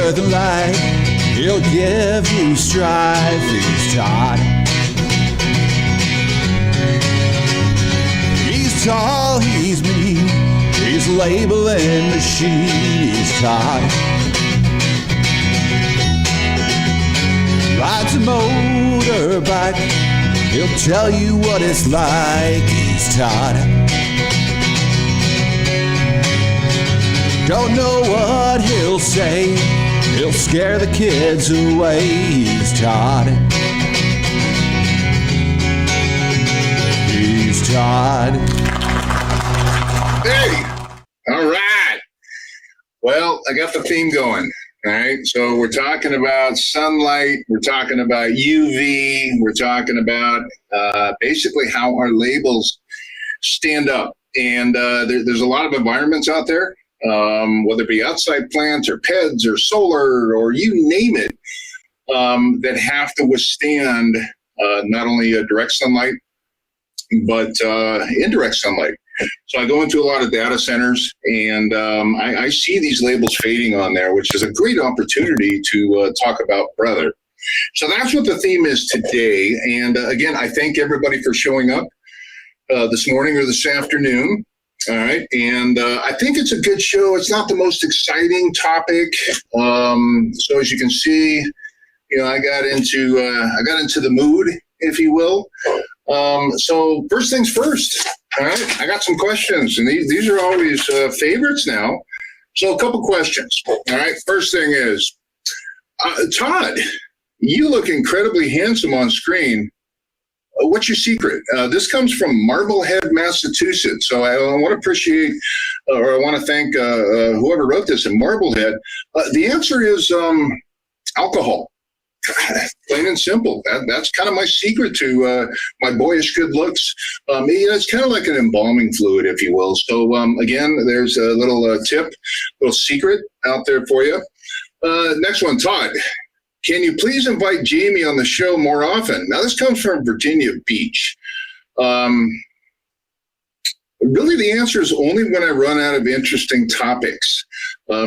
stronger than light. He'll give you strife. He's Todd. He's tall, he's mean. He's labeling machine. He's Todd. Rides a motorbike. He'll tell you what it's like. He's Todd. Don't know what he'll say. He'll scare the kids away. He's Todd. He's Todd. Hey, all right. Well, I got the theme going. All right. So we're talking about sunlight. We're talking about UV. We're talking about basically how our labels stand up. And there's a lot of environments out there, whether it be outside plants or PEDs or solar or you name it, that have to withstand not only direct sunlight, but indirect sunlight. So I go into a lot of data centers, and I see these labels fading on there, which is a great opportunity to talk about brother. So that's what the theme is today. And again, I thank everybody for showing up this morning or this afternoon. All right. And I think it's a good show. It's not the most exciting topic. So as you can see, I got into the mood, if you will. So first things first. All right, I got some questions, and these are always favorites now. So a couple questions. All right, first thing is, Todd, you look incredibly handsome on screen. What's your secret? This comes from Marblehead, Massachusetts. So I want to appreciate, or I want to thank whoever wrote this in Marblehead. The answer is alcohol. Plain and simple. That's kind of my secret to my boyish good looks. It's kind of like an embalming fluid, if you will. So again, there's a little tip, little secret out there for you. Next one, Todd. Can you please invite Jamie on the show more often? Now, this comes from Virginia Beach. Really, the answer is only when I run out of interesting topics.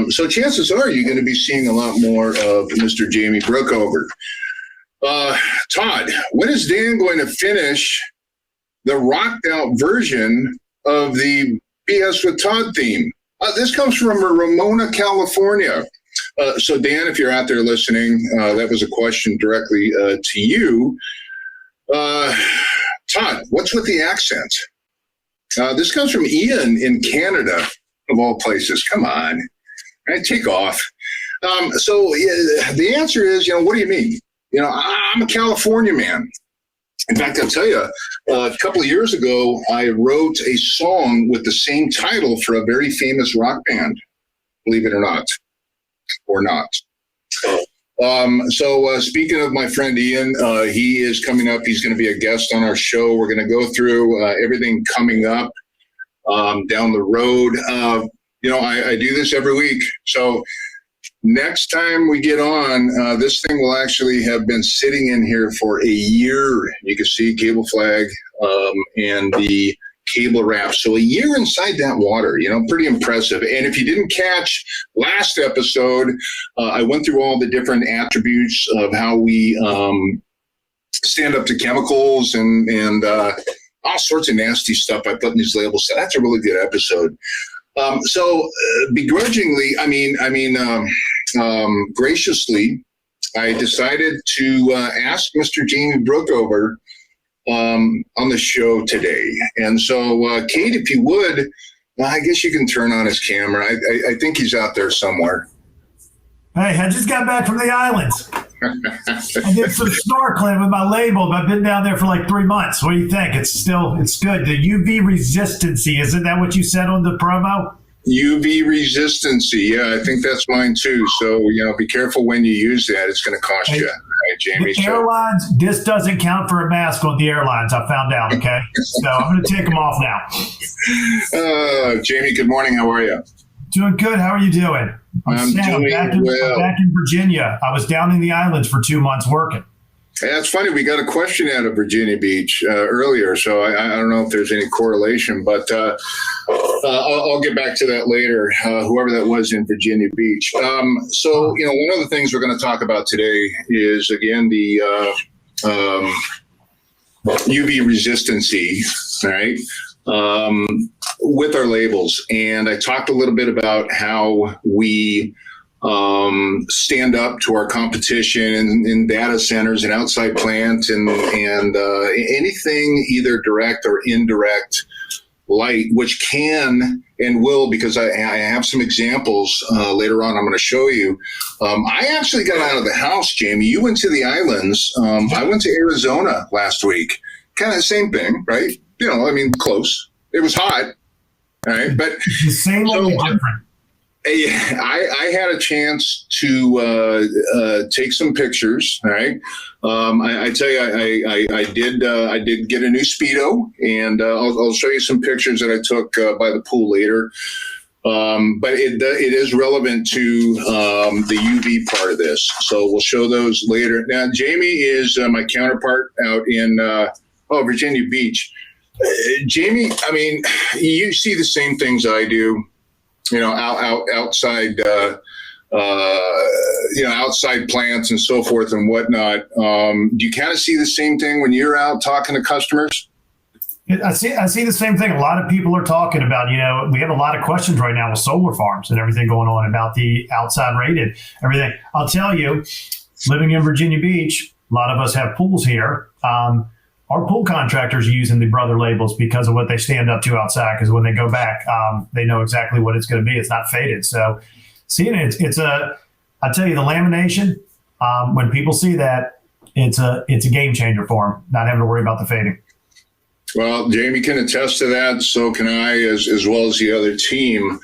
So chances are you're going to be seeing a lot more of Mr. Jamie Brookover. Todd, when is Dan going to finish the rocked out version of the BS with Todd theme? This comes from Ramona, California. So Dan, if you're out there listening, that was a question directly to you. Todd, what's with the accent? This comes from Ian in Canada, of all places. Come on. Right, take off. So the answer is, what do you mean? I'm a California man. In fact, I'll tell you, a couple of years ago, I wrote a song with the same title for a very famous rock band, believe it or not. So speaking of my friend Ian, he is coming up. He's going to be a guest on our show. We're going to go through everything coming up down the road. I do this every week. So next time we get on, this thing will actually have been sitting in here for a year. You can see cable flag and the cable wrap. So a year inside that water, pretty impressive. And if you didn't catch last episode, I went through all the different attributes of how we stand up to chemicals and all sorts of nasty stuff I put in these labels. So that's a really good episode. So begrudgingly, graciously, I decided to ask Mr. Jamie Brookover on the show today. And so, Kate, if you would, I guess you can turn on his camera. I think he's out there somewhere. Hey, I just got back from the islands. I did some snorkeling with my label. I've been down there for like 3 months. What do you think? It's good. The UV resistancy, isn't that what you said on the promo? UV resistancy. Yeah, I think that's mine too. So, be careful when you use that. It's going to cost you. Right, Jamie? The airlines, this doesn't count for a mask on the airlines, I found out, okay? So I'm going to take them off now. Jamie, good morning. How are you? Doing good. How are you doing? I'm doing back in Virginia. I was down in the islands for 2 months working. Yeah, it's funny. We got a question out of Virginia Beach earlier, so I don't know if there's any correlation, but I'll get back to that later, whoever that was in Virginia Beach. So, one of the things we're going to talk about today is, again, the UV resistancy, right, with our labels. And I talked a little bit about how we stand up to our competition in data centers and outside plant and anything either direct or indirect light, which can and will, because I have some examples later on I'm going to show you. I actually got out of the house, Jamie. You went to the islands. I went to Arizona last week. Kind of the same thing, right? Close. It was hot, right? But the same, only different. I had a chance to take some pictures. All right, I tell you, I did get a new Speedo, and I'll show you some pictures that I took by the pool later. But it is relevant to the UV part of this, so we'll show those later. Now, Jamie is my counterpart out in Virginia Beach. Jamie, you see the same things I do. Outside, outside plants and so forth and whatnot. Do you kind of see the same thing when you're out talking to customers? I see the same thing. A lot of people are talking about, we have a lot of questions right now with solar farms and everything going on about the outside rated everything. I'll tell you, living in Virginia Beach, a lot of us have pools here. Our pool contractors are using the brother labels because of what they stand up to outside. Because when they go back, they know exactly what it's going to be. It's not faded. So seeing it, I tell you, the lamination, when people see that, it's a game changer for them, not having to worry about the fading. Well, Jamie can attest to that. So can I, as well as the other team.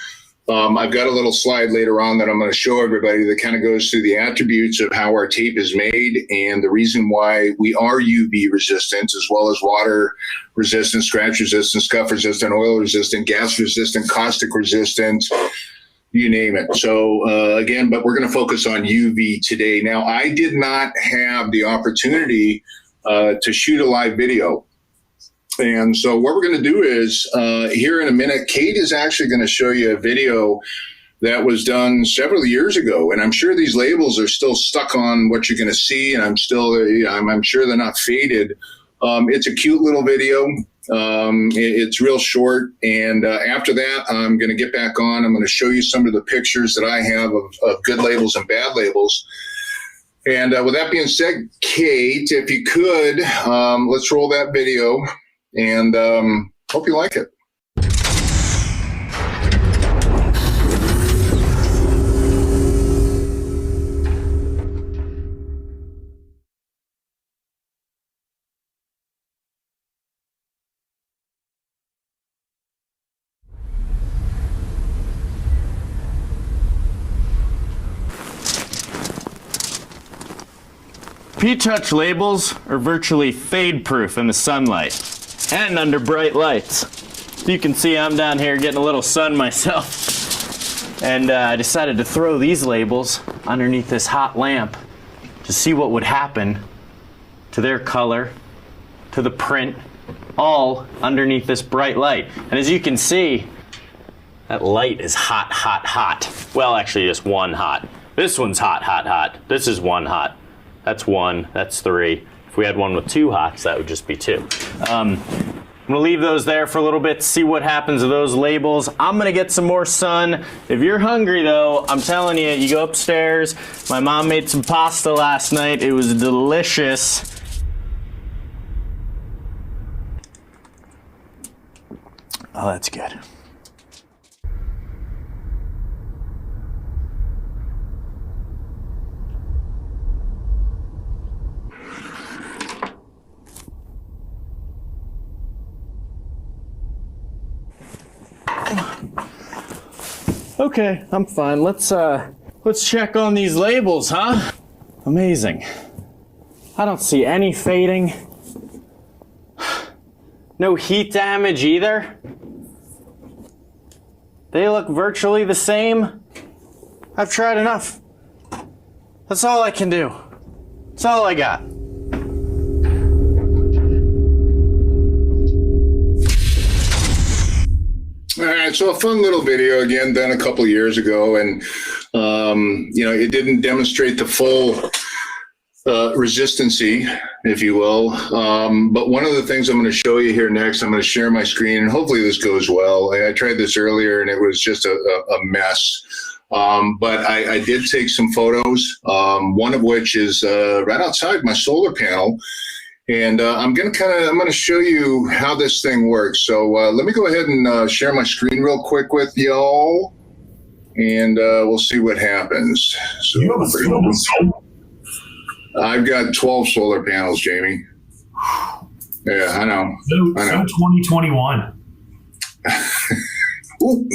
I've got a little slide later on that I'm going to show everybody that kind of goes through the attributes of how our tape is made and the reason why we are UV resistant, as well as water resistant, scratch resistant, scuff resistant, oil resistant, gas resistant, caustic resistant, you name it. So again, but we're going to focus on UV today. Now, I did not have the opportunity to shoot a live video. And so what we're going to do is here in a minute, Kate is actually going to show you a video that was done several years ago. And I'm sure these labels are still stuck on what you're going to see. And I'm sure they're not faded. It's a cute little video. It's real short. And after that, I'm going to get back on. I'm going to show you some of the pictures that I have of good labels and bad labels. And with that being said, Kate, if you could, let's roll that video. And hope you like it. P-Touch labels are virtually fade-proof in the sunlight and under bright lights. You can see I'm down here getting a little sun myself. And I decided to throw these labels underneath this hot lamp to see what would happen to their color, to the print, all underneath this bright light. And as you can see, that light is hot, hot, hot. Well, actually just one hot. This one's hot, hot, hot. This is one hot. That's one, that's three. If we had one with two hots, that would just be two. I'm gonna leave those there for a little bit to see what happens to those labels. I'm gonna get some more sun. If you're hungry though, I'm telling you, you go upstairs. My mom made some pasta last night. It was delicious. Oh, that's good. Okay, I'm fine. Let's check on these labels, huh? Amazing. I don't see any fading. No heat damage either. They look virtually the same. I've tried enough. That's all I can do. That's all I got. so a fun little video, again, done a couple years ago, and it didn't demonstrate the full resistancy, if you will. But one of the things I'm going to show you here next, I'm going to share my screen, and hopefully this goes well. I tried this earlier, and it was just a mess. But I did take some photos, one of which is right outside my solar panel. And I'm going to show you how this thing works. So let me go ahead and share my screen real quick with y'all, and we'll see what happens. So I've got 12 solar panels, Jamie. Yeah, I know. So 2021. Ooh,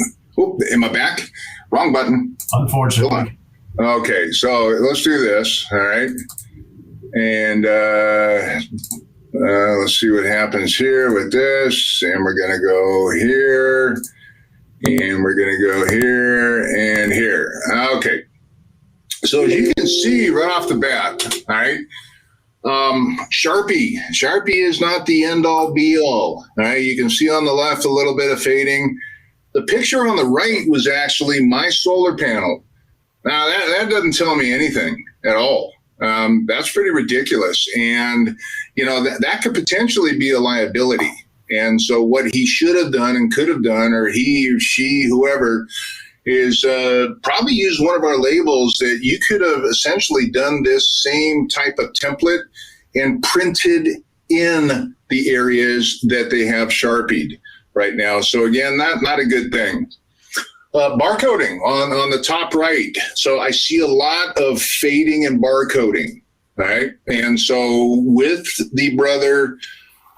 am I back? Wrong button. Unfortunately. Okay, so let's do this. All right. And let's see what happens here with this. And we're going to go here. And we're going to go here and here. Okay. So as you can see right off the bat, all right, Sharpie is not the end all be all. All right. You can see on the left a little bit of fading. The picture on the right was actually my solar panel. Now that doesn't tell me anything at all. That's pretty ridiculous. And, that could potentially be a liability. And so what he should have done and could have done, or he or she, whoever, is probably use one of our labels that you could have essentially done this same type of template and printed in the areas that they have Sharpied right now. So again, not a good thing. Barcoding on the top right. So I see a lot of fading and barcoding, right? And so with the Brother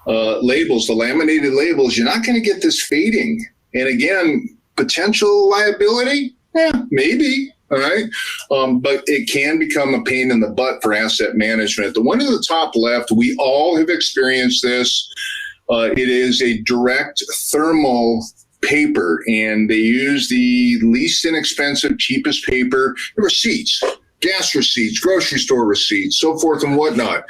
labels, the laminated labels, you're not going to get this fading. And again, potential liability? Yeah, maybe. All right. But it can become a pain in the butt for asset management. The one in the top left, we all have experienced this. It is a direct thermal paper, and they use the least inexpensive, cheapest paper, receipts, gas receipts, grocery store receipts, so forth and whatnot.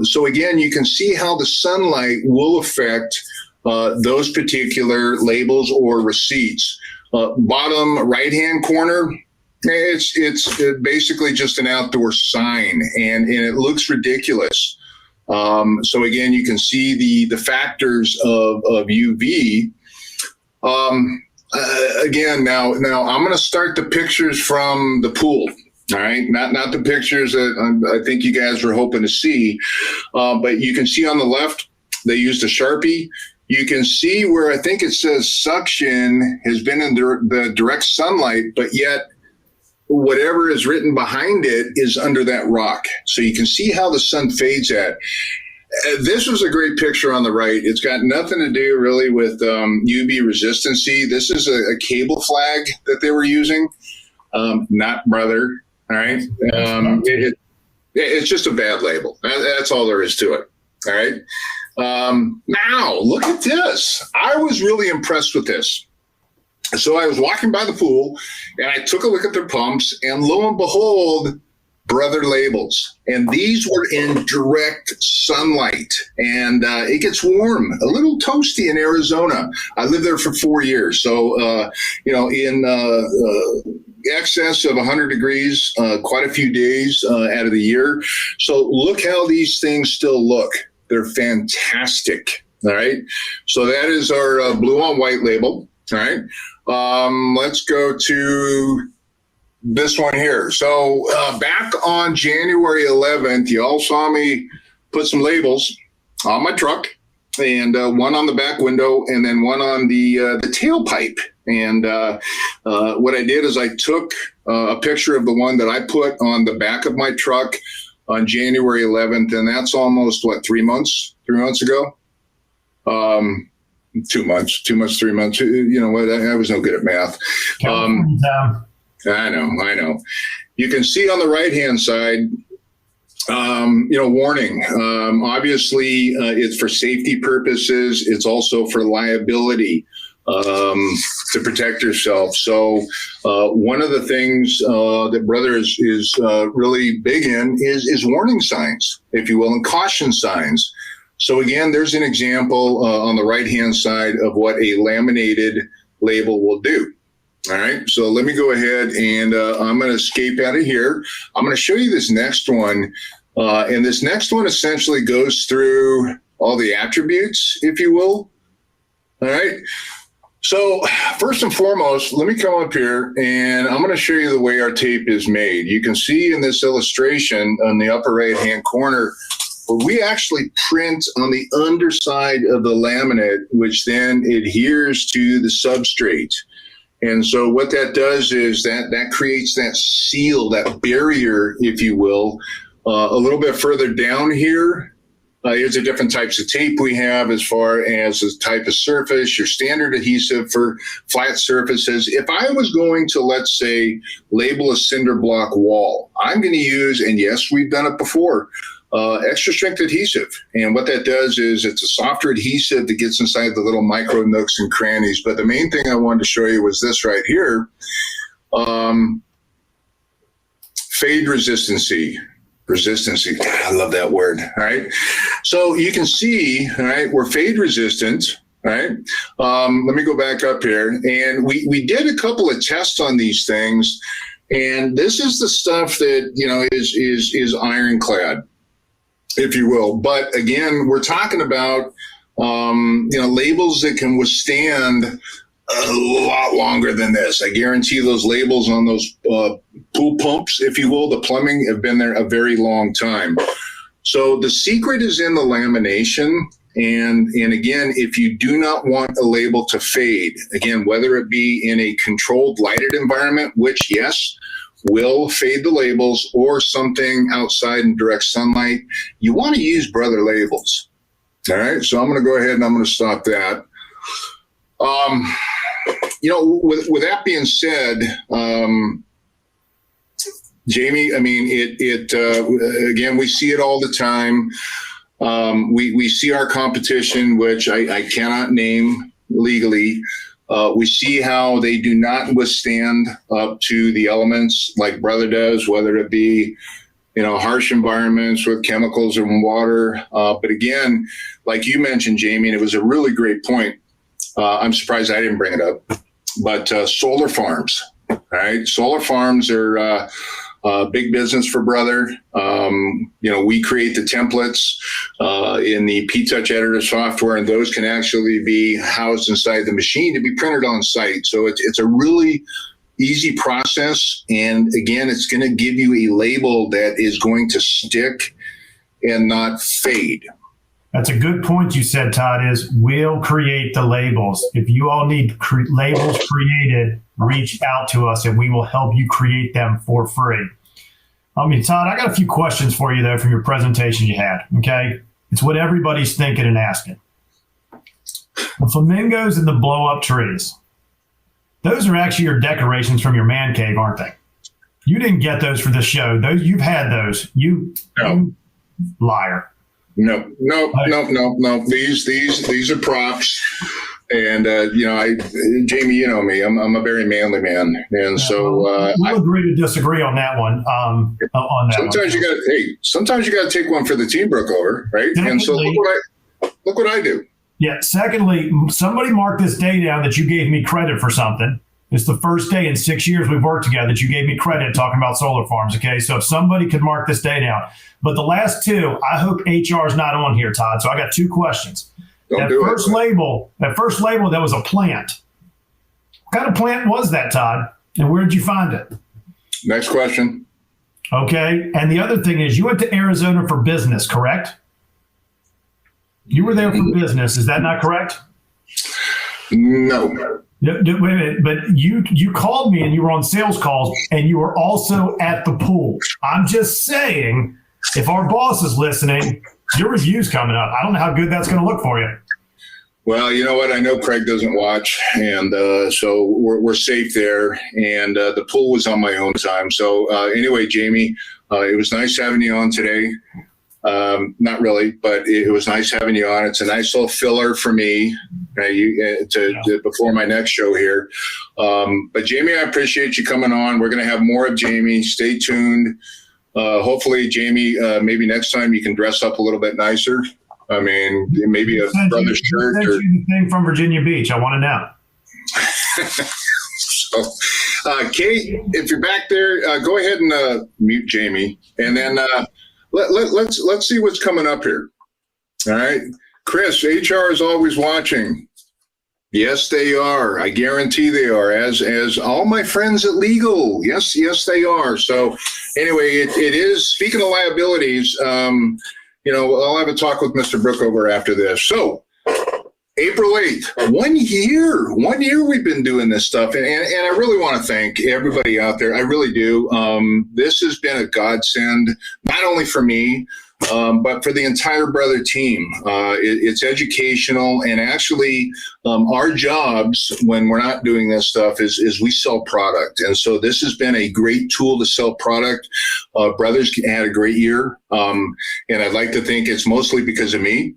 So again, you can see how the sunlight will affect those particular labels or receipts. Bottom right-hand corner, it's basically just an outdoor sign, and it looks ridiculous. So again, you can see the factors of UV. Again, now I'm going to start the pictures from the pool. All right, not the pictures that I think you guys were hoping to see, but you can see on the left they used a Sharpie. You can see where I think it says suction has been in the direct sunlight, but yet whatever is written behind it is under that rock. So you can see how the sun fades at. This was a great picture on the right. It's got nothing to do really with UV resistancy. This is a cable flag that they were using, not Brother. All right. It's just a bad label. That's all there is to it. All right. Now look at this. I was really impressed with this. So I was walking by the pool and I took a look at their pumps, and lo and behold, Brother labels. And these were in direct sunlight, and it gets warm, a little toasty in Arizona. I lived there for 4 years. So, in excess of 100 degrees, quite a few days out of the year. So look how these things still look. They're fantastic. All right. So that is our blue on white label. All right. Let's go to this one here. So back on January 11th, you all saw me put some labels on my truck, and one on the back window and then one on the tailpipe. And what I did is I took a picture of the one that I put on the back of my truck on January 11th, and that's almost, 3 months ago? 2 months, 3 months. You know what? I was no good at math. I know. You can see on the right-hand side, warning. Obviously, it's for safety purposes. It's also for liability, to protect yourself. So one of the things that Brother is really big in is warning signs, if you will, and caution signs. So again, there's an example on the right-hand side of what a laminated label will do. All right, so let me go ahead and I'm going to escape out of here. I'm going to show you this next one. And this next one essentially goes through all the attributes, if you will. All right. So first and foremost, let me come up here and I'm going to show you the way our tape is made. You can see in this illustration on the upper right-hand corner, we actually print on the underside of the laminate, which then adheres to the substrate. And so what that does is that creates that seal, that barrier, if you will. A little bit further down here, here's the different types of tape we have as far as the type of surface, your standard adhesive for flat surfaces. If I was going to, let's say, label a cinder block wall, I'm going to use, and yes, we've done it before, extra strength adhesive. And what that does is it's a softer adhesive that gets inside the little micro nooks and crannies. But the main thing I wanted to show you was this right here, fade resistancy. Resistancy. I love that word. All right. So you can see, all right, we're fade resistant. All right. Let me go back up here. And we did a couple of tests on these things. And this is the stuff that, you know, is ironclad, if you will. But again, we're talking about, you know, labels that can withstand a lot longer than this. I guarantee those labels on those pool pumps, if you will, the plumbing, have been there a very long time. So the secret is in the lamination. And again, if you do not want a label to fade, again, whether it be in a controlled lighted environment, which, yes, will fade the labels, or something outside in direct sunlight, you want to use Brother labels. All right. So I'm going to go ahead and I'm going to stop that. You know, with that being said, Jamie, I mean, again, we see it all the time. We see our competition, which I cannot name legally. We see how they do not withstand up to the elements like Brother does, whether it be, you know, harsh environments with chemicals and water. But again, like you mentioned, Jamie, and it was a really great point. I'm surprised I didn't bring it up, but solar farms, all right? Solar farms are big business for Brother. You know, we create the templates in the P-Touch editor software, and those can actually be housed inside the machine to be printed on site. So it's a really easy process. And again, it's going to give you a label that is going to stick and not fade. That's a good point you said, Todd, is we'll create the labels. If you all need labels created, reach out to us and we will help you create them for free. I mean, Todd, I got a few questions for you, though, from your presentation you had, okay? It's what everybody's thinking and asking. The flamingos and the blow-up trees, those are actually your decorations from your man cave, aren't they? You didn't get those for the show. Those, you've had those. You liar. No. These are props. And, you know, Jamie, you know me, I'm a very manly man. And so, we'll agree to disagree on that one. Sometimes you got to take one for the team, Brookover, right? Secondly, and so look what I do. Yeah. Secondly, somebody marked this day down that you gave me credit for something. It's the first day in 6 years we've worked together that you gave me credit talking about solar farms. Okay. So if somebody could mark this day down, but the last two, I hope HR is not on here, Todd. So I got two questions. That first label, that was a plant. What kind of plant was that, Todd? And where did you find it? Next question. Okay. And the other thing is you went to Arizona for business, correct? You were there for business. Is that not correct? No. Wait a minute, but you called me and you were on sales calls and you were also at the pool. I'm just saying, if our boss is listening, your review's coming up. I don't know how good that's going to look for you. Well, you know what? I know Craig doesn't watch, and so we're safe there. And the pool was on my own time. So anyway, Jamie, it was nice having you on today. Not really, but it was nice having you on. It's a nice little filler for me before my next show here. But Jamie, I appreciate you coming on. We're going to have more of Jamie. Stay tuned. Hopefully, Jamie, maybe next time you can dress up a little bit nicer. I mean, maybe a brother's shirt. Or the thing from Virginia Beach. I want to know. So, Kate, if you're back there, go ahead and mute Jamie, and then let's see what's coming up here. All right, Chris, HR is always watching. Yes, they are. I guarantee they are. As all my friends at legal. Yes, they are. So anyway, it is. Speaking of liabilities, I'll have a talk with Mr. Brookover after this. So April 8th, 1 year. 1 year we've been doing this stuff. And I really want to thank everybody out there. I really do. This has been a godsend, not only for me, but for the entire brother team. It's educational, and actually our jobs when we're not doing this stuff is we sell product. And so this has been a great tool to sell product. Brothers had a great year. And I'd like to think it's mostly because of me.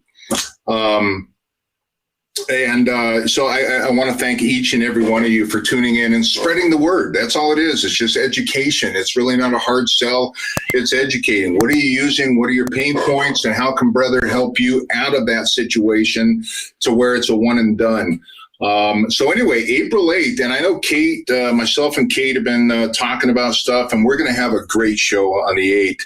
So I want to thank each and every one of you for tuning in and spreading the word. That's all it is. It's just education. It's really not a hard sell. It's educating. What are you using? What are your pain points? And how can brother help you out of that situation to where it's a one and done? So anyway, April 8th, and I know Kate, myself and Kate have been talking about stuff, and we're going to have a great show on the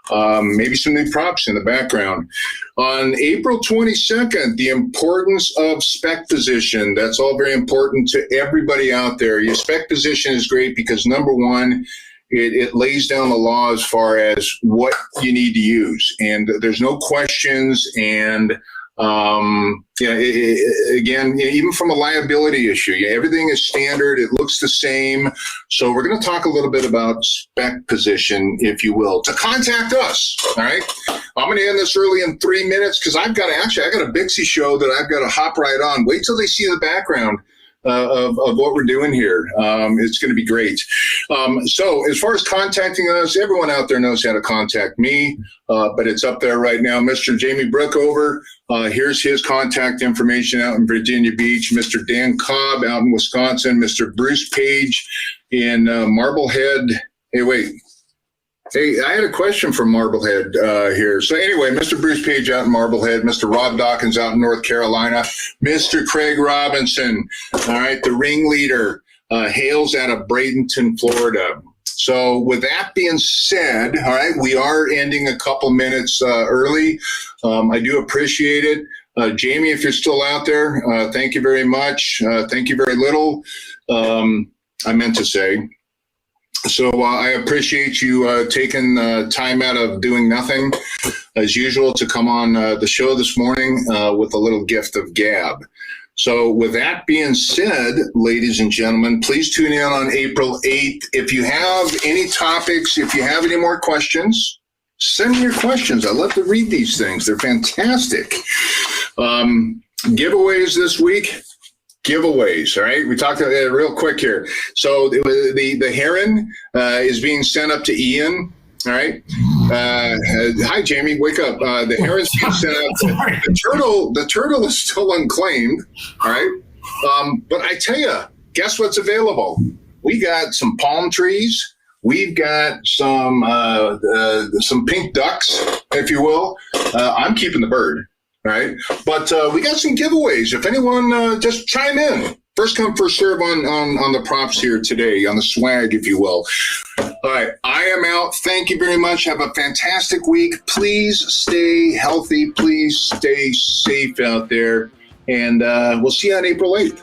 8th. Maybe some new props in the background. On April 22nd, the importance of spec position. That's all very important to everybody out there. Your spec position is great because, number one, it lays down the law as far as what you need to use. And there's no questions. And again, even from a liability issue, everything is standard. It looks the same. So we're going to talk a little bit about spec position, if you will, to contact us. All right. I'm going to end this early in 3 minutes because I got a Bixie show that I've got to hop right on. Wait till they see the background of what we're doing here. It's going to be great. So as far as contacting us, everyone out there knows how to contact me, but it's up there right now. Mr. Jamie Brookover, here's his contact information out in Virginia Beach. Mr. Dan Cobb out in Wisconsin. Mr. Bruce Page in Marblehead. Hey, I had a question from Marblehead here. So anyway, Mr. Bruce Page out in Marblehead, Mr. Rob Dawkins out in North Carolina, Mr. Craig Robinson, all right, the ringleader, hails out of Bradenton, Florida. So with that being said, all right, we are ending a couple minutes early. I do appreciate it. Jamie, if you're still out there, thank you very much. Thank you very little, I meant to say. So I appreciate you taking time out of doing nothing, as usual, to come on the show this morning with a little gift of gab. So with that being said, ladies and gentlemen, please tune in on April 8th. If you have any topics, if you have any more questions, send me your questions. I love to read these things. They're fantastic. Giveaways this week. Giveaways, all right? We talked about it real quick here. So the heron is being sent up to Ian, all right? Hi, Jamie, wake up. The heron's being sent up. The turtle is still unclaimed, all right? But I tell you, guess what's available? We got some palm trees. We've got some pink ducks, if you will. I'm keeping the bird. All right, but we got some giveaways. If anyone just chime in, first come, first serve on the props here today, on the swag, if you will. All right, I am out. Thank you very much. Have a fantastic week. Please stay healthy. Please stay safe out there, and we'll see you on April 8th.